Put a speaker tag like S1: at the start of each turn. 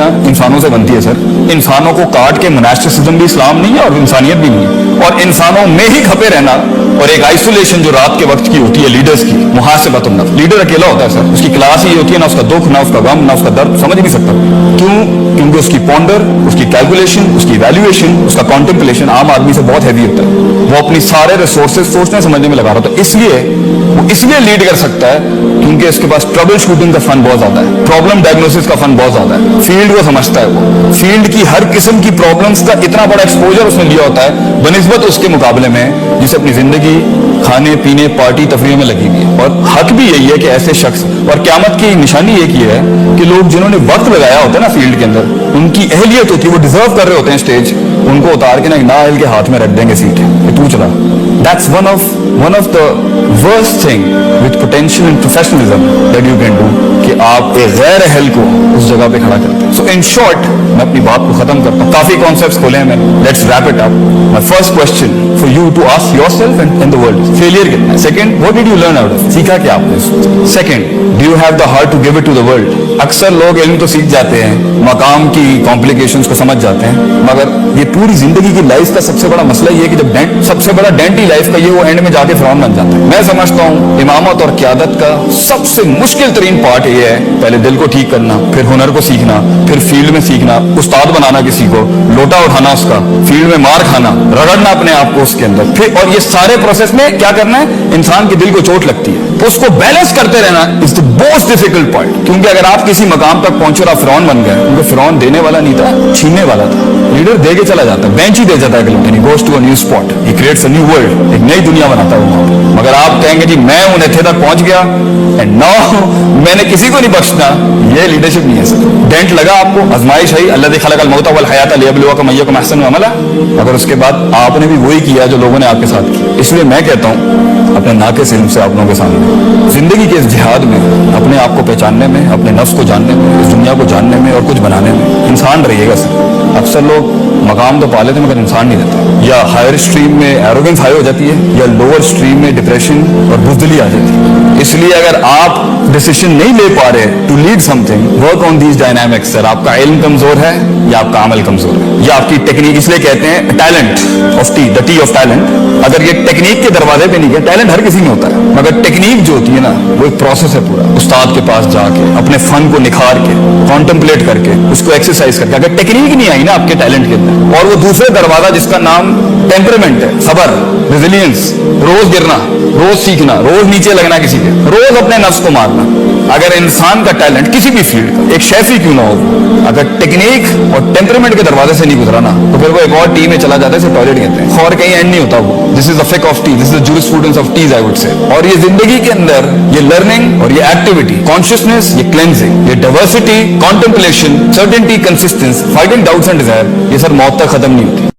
S1: दुनिया इंसानों से बनती है सर। इंसानों को काट के मोनास्टिसिज्म भी इस्लाम नहीं है और इंसानियत भी नहीं है, और इंसानों में ही खपे रहना और एक आइसोलेशन जो रात के वक्त की होती है लीडर्स की, मुहासिबतुन नफ्स। लीडर अकेला होता है सर, उसकी क्लास ही होती है, ना उसका दुख, ना उसका गम, ना उसका दर्द समझ नहीं सकता। क्यों? क्योंकि उसकी पॉन्डर, उसकी कैलकुलेशन, उसकी वैल्यूएशन, उसका कॉन्टेम्पलेशन आम आदमी से बहुत हैवी होता है। वो अपनी सारे रिसोर्सेज सोचने समझने में लगा रहा होता है। इसलिए लीड कर सकता है क्योंकि इसके पास ट्रबल शूटिंग का फन बहुत ज्यादा है, प्रॉब्लम डायग्नोसिस का फन बहुत ज्यादा है, फील्ड को समझता है वो, फील्ड की हर किस्म की प्रॉब्लम्स का इतना बड़ा एक्सपोजर उसने लिया होता है बनिस्बत उसके मुकाबले में जिसे अपनी जिंदगी खाने पीने पार्टी तफरीह में लगी हुई है। और हक भी यही है कि ऐसे शख्स, और क़यामत की निशानी एक ही है कि लोग जिन्होंने वक्त लगाया होता है ना फील्ड के अंदर, उनकी अहलियत होती है, वो डिजर्व कर रहे होते हैं स्टेज, उनको उतार के ना नाअहल के हाथ में रख देंगे सीट कि तू चला। That's one of the worst thing with potential and professionalism that you can do, कि आप एक गैर अहल को उस जगह पे खड़ा करते हैं। So in short, मैं अपनी बात को खत्म करता हूँ, काफी कॉन्सेप्ट्स खोले हैं मैंने, let's wrap it up. My first question for you to ask yourself and the world: failure कितना है? Second, what did you learn out of? सीखा क्या आपने? Second, do you have the heart to give it to the world? अक्सर लोग इल्म तो सीख जाते हैं, मकाम की कॉम्प्लिकेशंस को समझ जाते हैं, मगर ये पूरी जिंदगी की लाइफ का सबसे बड़ा मसला ये है कि जब सबसे बड़ा डेंट ही लाइफ का ये वो एंड में जाके फिरौन बन जाता है। मैं समझता हूँ इमामत और क़यादत का सबसे मुश्किल तरीन पार्ट ये है, पहले दिल को ठीक करना, फिर हुनर को सीखना, फिर फील्ड में सीखना, उस्ताद बनाना किसी को, लोटा उठाना उसका, फील्ड में मार खाना, रगड़ना अपने आप को उसके अंदर, फिर और ये सारे प्रोसेस में क्या करना है, इंसान के दिल को चोट लगती है तो उसको बैलेंस करते रहना is the most difficult point. क्योंकि अगर आप किसी मकाम तक पहुंचे और आप फिरौन बन गए, क्योंकि फिरौन देने वाला नहीं था, छीनने वाला था। लीडर दे के चला जाता है, बेंच ही दे जाता है, goes to a new spot, he creates a new world, एक नई दुनिया बनाता है वो। मगर आप कहेंगे जी मैं उन इत्थे तक पहुंच गया एंड नाउ मैंने किसी को नहीं बख्शना, ये लीडरशिप नहीं है सर। डेंट लगा आपको, आजमाइश है, अल्लाज़ी खलक़ल मौत वल हयात लियब्लुवकुम अय्युकुम अहसनु अमला, अगर उसके बाद आपने भी वही किया जो लोगों ने आपके साथ किया। इसलिए मैं कहता हूँ अपने नाक़िस इल्म से आप लोगों के सामने जिंदगी के इस जिहाद में अपने आप को पहचानने में, अपने नफ्स को जानने में, इस दुनिया को जानने में और कुछ बनाने में इंसान रहिएगा सर। अक्सर लोग मकाम तो पा लेते मगर इंसान नहीं रहता, या हायर स्ट्रीम में एरोगेंस हाई हो जाती है, या लोअर स्ट्रीम में डिप्रेशन और बुज़दिली आ जाती है। इसलिए अगर आप डिसीजन नहीं ले पा रहे to lead something, work on these dynamics sir. आपका इल्म कमजोर है या आपका अमल कमजोर है, या आपकी टेक्निक, इसलिए कहते हैं talent of T, the T of talent. अगर ये टेक्निक के दरवाजे पे नहीं गया, टैलेंट हर किसी में होता है, मगर टेक्निक जो होती है ना वो एक प्रोसेस है पूरा, उस्ताद के पास जाके अपने फन को निखार के, कॉन्टेम्पलेट करके, उसको एक्सरसाइज करके। अगर टेक्निक नहीं आई ना आपके टैलेंट के अंदर, और वो दूसरे दरवाजा जिसका नाम टेम्परामेंट है, सबर, रेजिलियंस, रोज गिरना, रोज सीखना, रोज नीचे लगना किसी के, रोज अपने नफ्स को मारना। अगर इंसान का टैलेंट किसी भी फील्ड का, एक शेफ ही क्यों ना हो, अगर टेक्निक और टेम्परामेंट के दरवाजे से नहीं गुजरा ना, तो फिर वो एक और टी में चला जाता है, इसे टॉयलेट कहते हैं, और कहीं एंड नहीं होता वो। दिस इज द फिक ऑफ टी, this is the jurisprudence of टीज आई वुड से। और ये जिंदगी के अंदर ये लर्निंग और ये एक्टिविटी, कॉन्शियसनेस, ये क्लेंजिंग, ये diversity, contemplation, certainty, consistence, fighting doubts and desire, ये सर मौत तक खत्म नहीं होती।